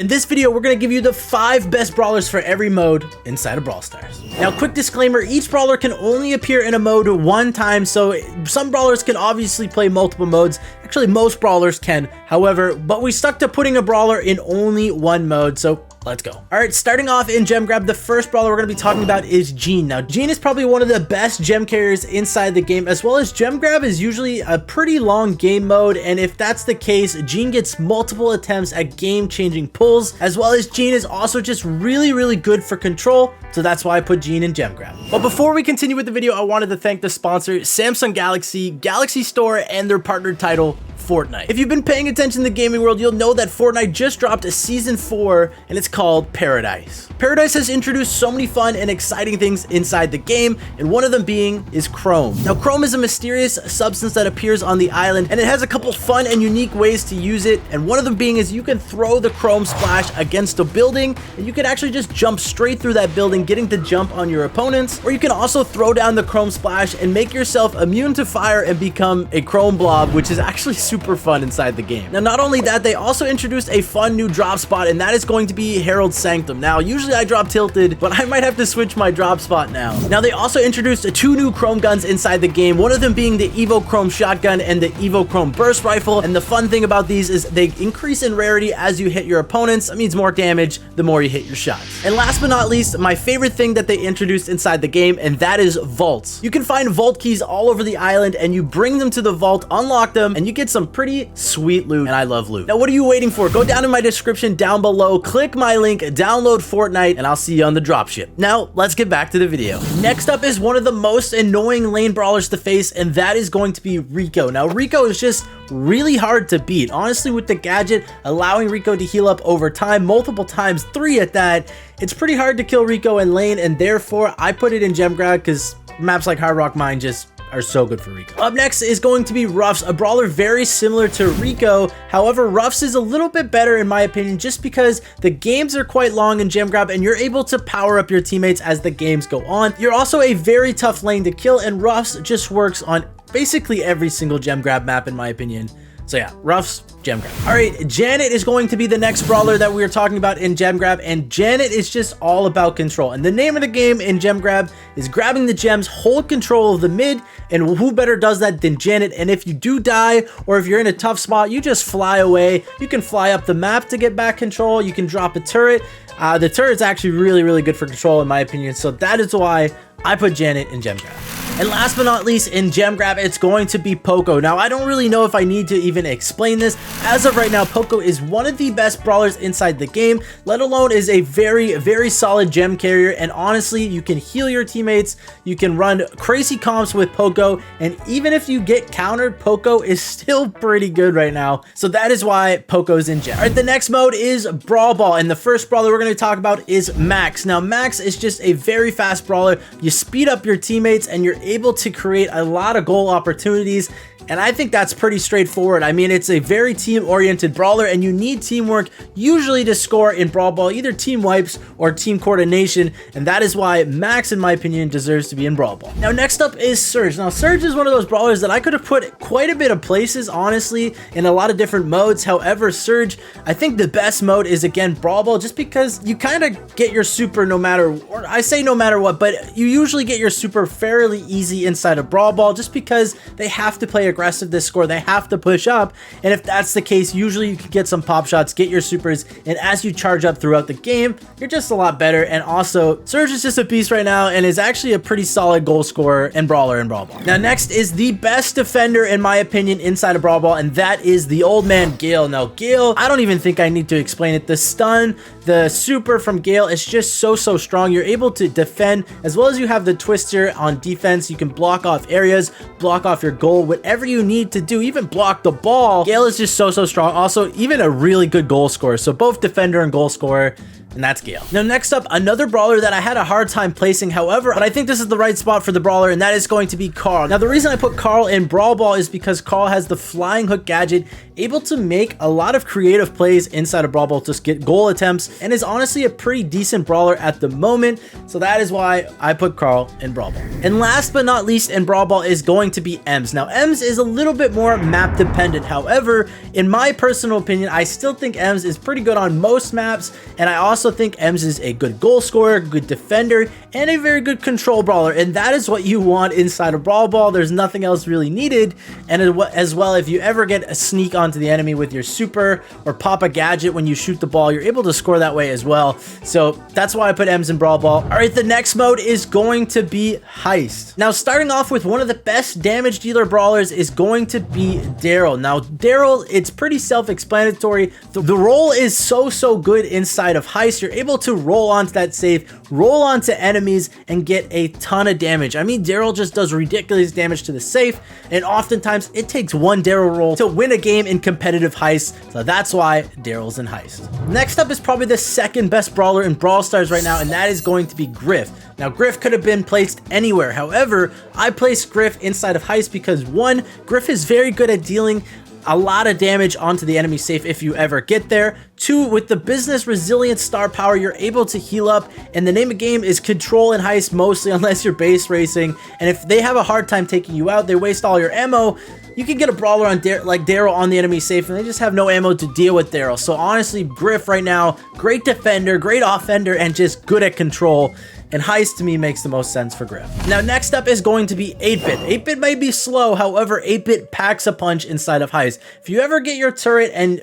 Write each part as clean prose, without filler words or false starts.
In this video, we're going to give you the 5 best brawlers for every mode inside of Brawl Stars. Now, quick disclaimer, each brawler can only appear in a mode one time, so some brawlers can obviously play multiple modes. Actually, most brawlers can, however, but we stuck to putting a brawler in only one mode, so let's go. All right, starting off in Gem Grab, the first brawler we're going to be talking about is Jean. Now, Jean is probably one of the best gem carriers inside the game, as well as Gem Grab is usually a pretty long game mode, and if that's the case, Jean gets multiple attempts at game-changing pulls, as well as Jean is also just really good for control, so that's why I put Jean in Gem Grab. But before we continue with the video, I wanted to thank the sponsor, Samsung Galaxy, Galaxy Store, and their partnered title, Fortnite. If you've been paying attention to the gaming world, you'll know that Fortnite just dropped a season 4 and it's called Paradise. Paradise has introduced so many fun and exciting things inside the game, and one of them being is Chrome. Now, Chrome is a mysterious substance that appears on the island, and it has a couple fun and unique ways to use it, and one of them being is you can throw the Chrome splash against a building, and you can actually just jump straight through that building, getting the jump on your opponents, or you can also throw down the Chrome splash and make yourself immune to fire and become a Chrome blob, which is actually super fun inside the game. Now, not only that, they also introduced a fun new drop spot, and that is going to be Herald Sanctum. Now, usually I drop tilted, but I might have to switch my drop spot now. Now, they also introduced 2 new Chrome guns inside the game, one of them being the Evo Chrome Shotgun and the Evo Chrome Burst Rifle, and the fun thing about these is they increase in rarity as you hit your opponents. That means more damage the more you hit your shots. And last but not least, my favorite thing that they introduced inside the game, and that is vaults. You can find vault keys all over the island, and you bring them to the vault, unlock them, and you get some pretty sweet loot, and I love loot. Now, what are you waiting for? Go down in my description down below, click my link, download Fortnite, and I'll see you on the dropship. Now, let's get back to the video. Next up is one of the most annoying lane brawlers to face, and that is going to be Rico. Now, Rico is just really hard to beat. Honestly, with the gadget allowing Rico to heal up over time, multiple times, 3 at that, it's pretty hard to kill Rico in lane, and therefore I put it in Gem Grab because maps like Hard Rock Mine just are so good for Rico. Up next is going to be Ruffs, a brawler very similar to Rico. However, Ruffs is a little bit better in my opinion, just because the games are quite long in Gem Grab and you're able to power up your teammates as the games go on. You're also a very tough lane to kill, and Ruffs just works on basically every single Gem Grab map in my opinion. So yeah, Ruffs, Gem Grab. All right, Janet is going to be the next brawler that we are talking about in Gem Grab, and Janet is just all about control. And the name of the game in Gem Grab is grabbing the gems, hold control of the mid, and who better does that than Janet? And if you do die, or if you're in a tough spot, you just fly away. You can fly up the map to get back control. You can drop a turret. The turret's actually really good for control in my opinion, so that is why I put Janet in Gem Grab. And last but not least, in Gem Grab, it's going to be Poco. Now, I don't really know if I need to even explain this. As of right now, Poco is one of the best brawlers inside the game, let alone is a very solid gem carrier. And honestly, you can heal your teammates, you can run crazy comps with Poco, and even if you get countered, Poco is still pretty good right now. So that is why Poco's in Gem. All right, the next mode is Brawl Ball, and the first brawler we're going to talk about is Max. Now, Max is just a very fast brawler. You speed up your teammates, and you're able to create a lot of goal opportunities, and I think that's pretty straightforward. I mean, it's a very team-oriented brawler, and you need teamwork usually to score in Brawl Ball, either team wipes or team coordination, and that is why Max, in my opinion, deserves to be in Brawl Ball. Now, next up is Surge. Now, Surge is one of those brawlers that I could have put quite a bit of places, honestly, in a lot of different modes. However, Surge, I think the best mode is, again, Brawl Ball, just because you kind of get your super no matter, or I say no matter what, but you usually get your super fairly easy inside of Brawl Ball, just because they have to play aggressive to score, they have to push up, and if that's the case, usually you can get some pop shots, get your supers, and as you charge up throughout the game, you're just a lot better. And also, Surge is just a beast right now and is actually a pretty solid goal scorer and brawler in Brawl Ball. Now, next is the best defender in my opinion inside of Brawl Ball, and that is the old man Gale. Now, Gale, I don't even think I need to explain it. The stun, the super from Gale is just so strong. You're able to defend as well as you have the twister on defense. You can block off areas, block off your goal, whatever you need to do, even block the ball. Gale is just so strong. Also, even a really good goal scorer. So both defender and goal scorer, and that's Gale. Now next up, another brawler that I had a hard time placing, however, but I think this is the right spot for the brawler, and that is going to be Carl. Now the reason I put Carl in Brawl Ball is because Carl has the flying hook gadget, able to make a lot of creative plays inside of Brawl Ball to get goal attempts, and is honestly a pretty decent brawler at the moment, so that is why I put Carl in Brawl Ball. And last but not least in Brawl Ball is going to be Ems. Now Ems is a little bit more map dependent, however, in my personal opinion, I still think Ems is pretty good on most maps, and I also think Ems is a good goal scorer, good defender, and a very good control brawler, and that is what you want inside of Brawl Ball. There's nothing else really needed, and as well, if you ever get a sneak onto the enemy with your super or pop a gadget when you shoot the ball, you're able to score that way as well, so that's why I put Ems in Brawl Ball. Alright, the next mode is going to be Heist. Now starting off with one of the best damage dealer brawlers is going to be Daryl. Now Daryl, it's pretty self-explanatory. The roll is so good inside of Heist. You're able to roll onto that safe, roll onto enemies, and get a ton of damage. I mean, Daryl just does ridiculous damage to the safe, and oftentimes it takes one Daryl roll to win a game in competitive Heist, so that's why Daryl's in Heist. Next up is probably the second best brawler in Brawl Stars right now, and that is going to be Griff. Now Griff could have been placed anywhere, however, I placed Griff inside of Heist because one, Griff is very good at dealing a lot of damage onto the enemy safe if you ever get there. Two, with the business resilient star power, you're able to heal up, and the name of the game is control and Heist mostly, unless you're base racing, and if they have a hard time taking you out, they waste all your ammo, you can get a brawler on like Daryl on the enemy safe, and they just have no ammo to deal with Daryl. So honestly, Griff right now, great defender, great offender, and just good at control. And Heist to me makes the most sense for Griff. Now next up is going to be 8-Bit. 8-Bit may be slow, however 8-Bit packs a punch inside of Heist. If you ever get your turret in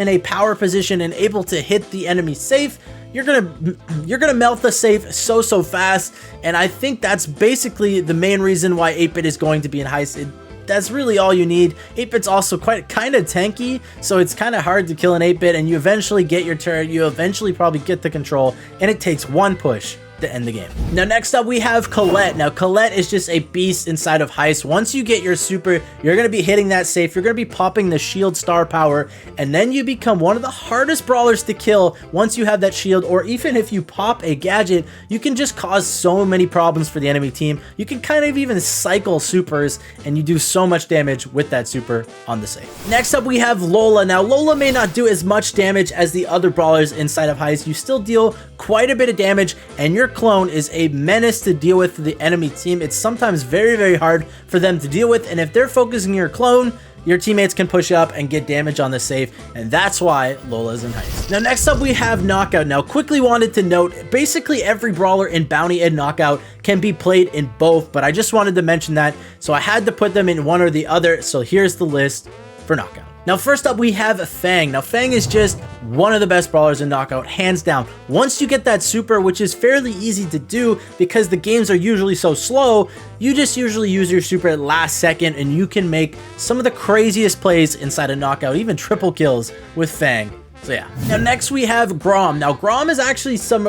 a power position and able to hit the enemy safe, you're gonna melt the safe so fast, and I think that's basically the main reason why 8-Bit is going to be in Heist. That's really all you need. 8-Bit's also kind of tanky, so it's kind of hard to kill an 8-Bit, and you eventually get your turret, you eventually probably get the control, and it takes one push to end the game. Now next up we have Colette. Now Colette is just a beast inside of Heist. Once you get your super, you're going to be hitting that safe, you're going to be popping the shield star power, and then you become one of the hardest brawlers to kill once you have that shield, or even if you pop a gadget, you can just cause so many problems for the enemy team. You can kind of even cycle supers, and you do so much damage with that super on the safe. Next up we have Lola. Now Lola may not do as much damage as the other brawlers inside of Heist. You still deal quite a bit of damage, and your clone is a menace to deal with for the enemy team. It's sometimes very hard for them to deal with, and if they're focusing your clone, your teammates can push up and get damage on the safe, and that's why Lola's in Heist. Now next up we have Knockout. Now quickly wanted to note, basically every brawler in Bounty and Knockout can be played in both, but I just wanted to mention that, so I had to put them in one or the other, so here's the list for Knockout. Now first up we have Fang. Now Fang is just one of the best brawlers in Knockout, hands down. Once you get that super, which is fairly easy to do because the games are usually so slow, you just usually use your super at last second, and you can make some of the craziest plays inside a Knockout, even triple kills with Fang. So yeah. Now next we have Grom. Now Grom has actually seen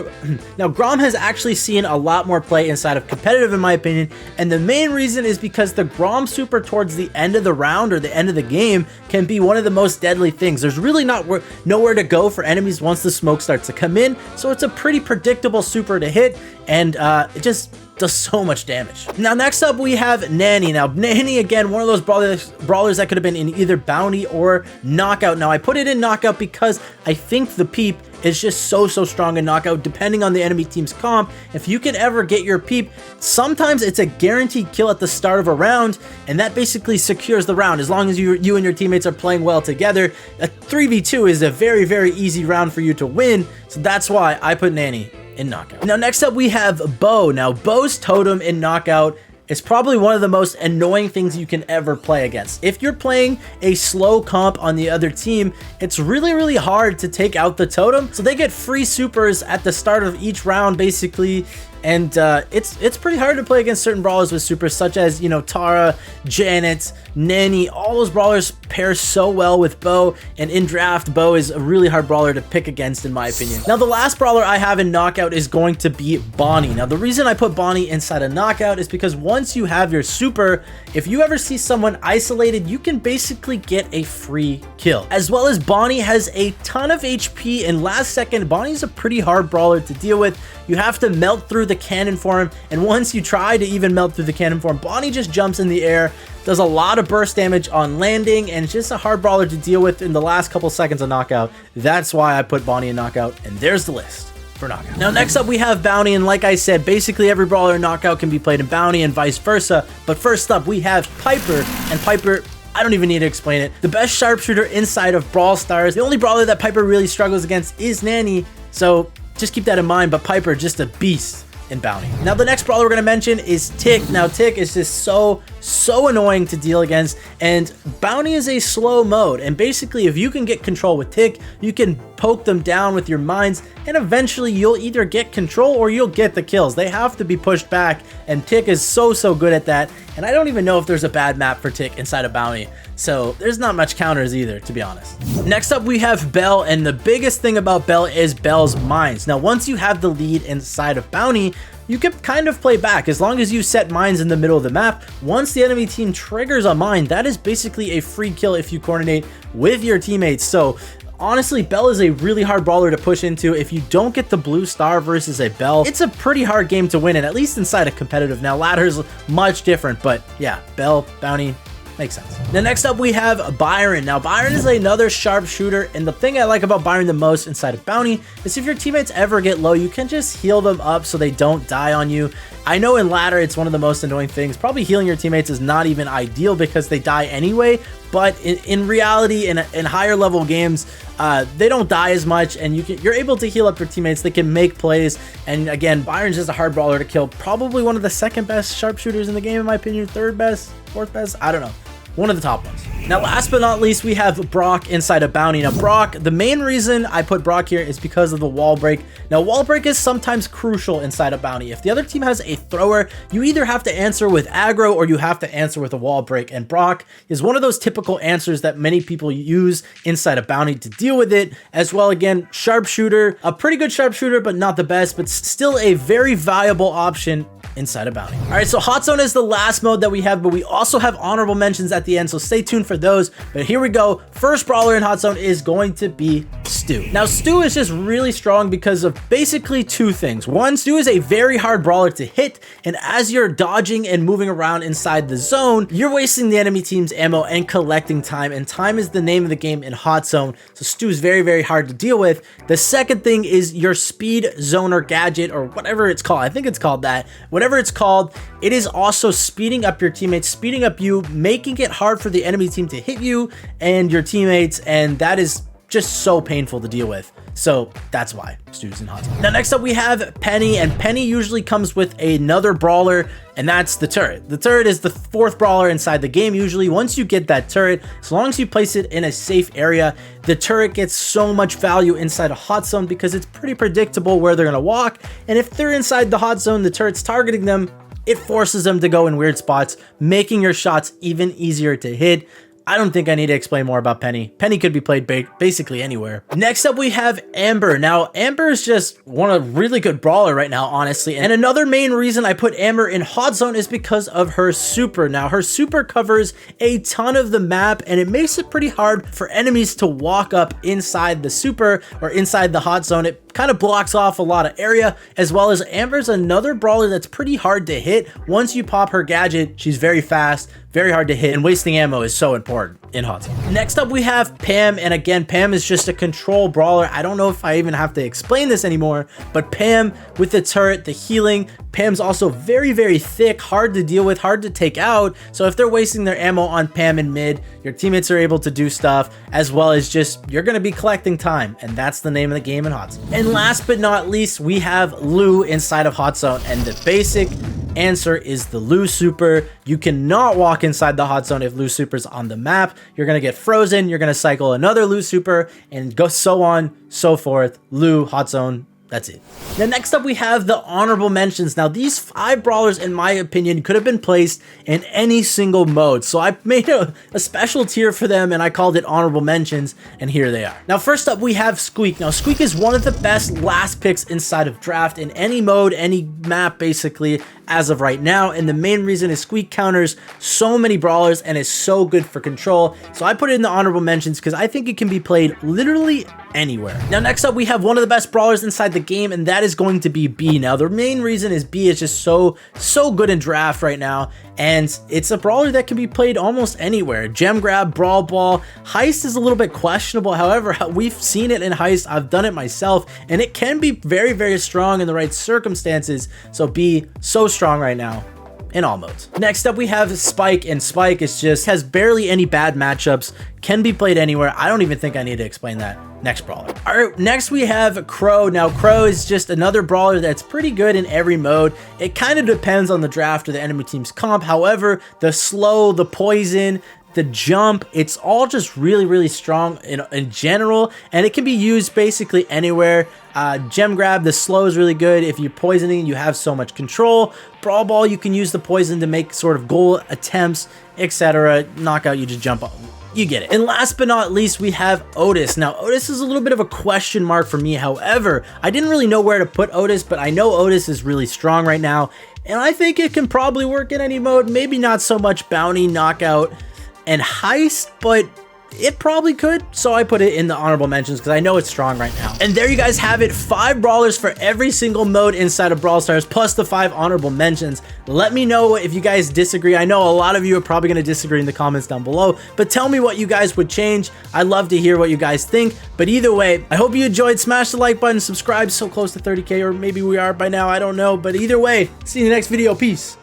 a lot more play inside of competitive in my opinion, and the main reason is because the Grom super towards the end of the round or the end of the game can be one of the most deadly things. There's really nowhere to go for enemies once the smoke starts to come in, so it's a pretty predictable super to hit, and it just does so much damage. Now next up we have Nanny. Now Nanny, again, one of those brawlers that could have been in either Bounty or Knockout. Now I put it in Knockout because I think the Peep is just so strong in Knockout, depending on the enemy team's comp. If you can ever get your Peep, sometimes it's a guaranteed kill at the start of a round, and that basically secures the round. As long as you and your teammates are playing well together, a 3v2 is a very easy round for you to win, so that's why I put Nanny in Knockout. Now next up we have Bo. Now Bo's totem in Knockout is probably one of the most annoying things you can ever play against. If you're playing a slow comp on the other team, it's really hard to take out the totem, so they get free supers at the start of each round basically, and it's pretty hard to play against certain brawlers with supers, such as, you know, Tara, Janet, Nanny. All those brawlers pair so well with Bo, and in draft, Bo is a really hard brawler to pick against, in my opinion. Now, the last brawler I have in Knockout is going to be Bonnie. Now, the reason I put Bonnie inside a Knockout is because once you have your super, if you ever see someone isolated, you can basically get a free kill. As well as Bonnie has a ton of HP, and last second, Bonnie's a pretty hard brawler to deal with. You have to melt through the cannon for him, and once you try to even melt through the cannon for him, Bonnie just jumps in the air, does a lot of burst damage on landing, and it's just a hard brawler to deal with in the last couple seconds of Knockout. That's why I put Bonnie in Knockout, and there's the list for Knockout. Now, next up we have Bounty, and like I said, basically every brawler in Knockout can be played in Bounty and vice versa. But first up, we have Piper, and Piper, I don't even need to explain it. The best sharpshooter inside of Brawl Stars. The only brawler that Piper really struggles against is Nanny, so just keep that in mind, but Piper, just a beast in Bounty. Now, the next brawler we're gonna mention is Tick. Now, Tick is just so annoying to deal against, and Bounty is a slow mode, and basically if you can get control with Tick, you can poke them down with your mines, and eventually you'll either get control or you'll get the kills. They have to be pushed back, and Tick is so good at that, and I don't even know if there's a bad map for Tick inside of Bounty, so there's not much counters either, to be honest. Next up, we have Belle, and the biggest thing about Belle is Belle's mines. Now, once you have the lead inside of Bounty, you can kind of play back as long as you set mines in the middle of the map. Once the enemy team triggers a mine, that is basically a free kill if you coordinate with your teammates. So honestly, Belle is a really hard brawler to push into. If you don't get the blue star versus a Belle, it's a pretty hard game to win, and at least inside a competitive. Now, ladder's much different, but yeah, Belle, Bounty, makes sense. Now, next up, we have Byron. Now, Byron is another sharpshooter, and the thing I like about Byron the most inside of Bounty is if your teammates ever get low, you can just heal them up so they don't die on you. I know in ladder, it's one of the most annoying things. Probably healing your teammates is not even ideal because they die anyway, but in reality, in higher level games, they don't die as much, and you're able to heal up your teammates. They can make plays, and again, Byron's just a hard brawler to kill. Probably one of the second best sharpshooters in the game, in my opinion. Third best, fourth best, I don't know. One of the top ones. Now, last but not least, we have Brock inside of Bounty. Now, Brock, the main reason I put Brock here is because of the wall break. Now, wall break is sometimes crucial inside of Bounty. If the other team has a thrower, you either have to answer with aggro or you have to answer with a wall break. And Brock is one of those typical answers that many people use inside of Bounty to deal with it. As well, again, sharpshooter, a pretty good sharpshooter, but not the best, but still a very valuable option inside of Bounty. All right, so Hot Zone is the last mode that we have, but we also have honorable mentions at the end, so stay tuned for those. But here we go. First brawler in Hot Zone is going to be Stu. Now, Stu is just really strong because of basically two things. One, Stu is a very hard brawler to hit, and as you're dodging and moving around inside the zone, you're wasting the enemy team's ammo and collecting time, and time is the name of the game in Hot Zone, so Stu is very hard to deal with. The second thing is your speed zoner gadget, or whatever it's called. I think it's called that. Whatever it's called, it is also speeding up your teammates, speeding up you, making it hard for the enemy team to hit you and your teammates, and that is just so painful to deal with. So that's why Stu's in Hot Zone. Now, next up we have Penny, and Penny usually comes with another brawler, and that's the turret. The turret is the fourth brawler inside the game. Usually, once you get that turret, as long as you place it in a safe area, the turret gets so much value inside a Hot Zone because it's pretty predictable where they're gonna walk, and if they're inside the Hot Zone, the turret's targeting them, it forces them to go in weird spots, making your shots even easier to hit. I don't think I need to explain more about Penny. Penny could be played basically anywhere. Next up, we have Amber. Now, Amber is just a really good brawler right now, honestly. And another main reason I put Amber in Hot Zone is because of her super. Now, her super covers a ton of the map, and it makes it pretty hard for enemies to walk up inside the super or inside the Hot Zone. It kind of blocks off a lot of area, as well as Amber's another brawler that's pretty hard to hit. Once you pop her gadget, she's very fast, very hard to hit, and wasting ammo is so important in Hot Zone. Next up, we have Pam, and again, Pam is just a control brawler. I don't know if I even have to explain this anymore, but Pam with the turret, the healing, Pam's also very thick, hard to deal with, hard to take out. So if they're wasting their ammo on Pam in mid, your teammates are able to do stuff, as well as just, you're gonna be collecting time, and that's the name of the game in Hot Zone. And last but not least, we have Lou inside of Hot Zone, and the basic answer is the Lou super. You cannot walk inside the Hot Zone if Lou super's on the map. You're gonna get frozen, you're gonna cycle another Lou super, and go so on, so forth. Lou, Hot Zone, That's it. Now, next up, we have the honorable mentions. Now, these 5 brawlers, in my opinion, could have been placed in any single mode. So I made a special tier for them, and I called it honorable mentions, and here they are. Now, first up, we have Squeak. Now, Squeak is one of the best last picks inside of draft in any mode, any map, basically, as of right now. And the main reason is Squeak counters so many brawlers and is so good for control. So I put it in the honorable mentions because I think it can be played literally anywhere. Now, next up, we have one of the best brawlers inside the game, and that is going to be B. Now, the main reason is B is just so good in draft right now, and it's a brawler that can be played almost anywhere. Gem grab, brawl ball. Heist is a little bit questionable. However, we've seen it in Heist. I've done it myself, and it can be very strong in the right circumstances. So B, so strong right now in all modes. Next up, we have Spike, and Spike is just has barely any bad matchups, can be played anywhere. I don't even think I need to explain that. Next brawler. All right, next we have Crow. Now, Crow is just another brawler that's pretty good in every mode. It kind of depends on the draft or the enemy team's comp. However, the slow, the poison, the jump, it's all just really strong in general, and it can be used basically anywhere. Gem grab, the slow is really good. If you're poisoning, you have so much control. Brawl ball, you can use the poison to make sort of goal attempts, etc. Knockout, you just jump up. You get it. And last but not least, we have Otis. Now, Otis is a little bit of a question mark for me. However, I didn't really know where to put Otis, but I know Otis is really strong right now, and I think it can probably work in any mode. Maybe not so much bounty, knockout, and heist, but it probably could. So I put it in the honorable mentions because I know it's strong right now. And there you guys have it, 5 brawlers for every single mode inside of Brawl Stars, plus the 5 honorable mentions. Let me know if you guys disagree. I know a lot of you are probably going to disagree in the comments down below, but tell me what you guys would change. I'd love to hear what you guys think. But either way, I hope you enjoyed. Smash the like button, subscribe. So close to 30K, or maybe we are by now, I don't know. But either way, see you in the next video. Peace.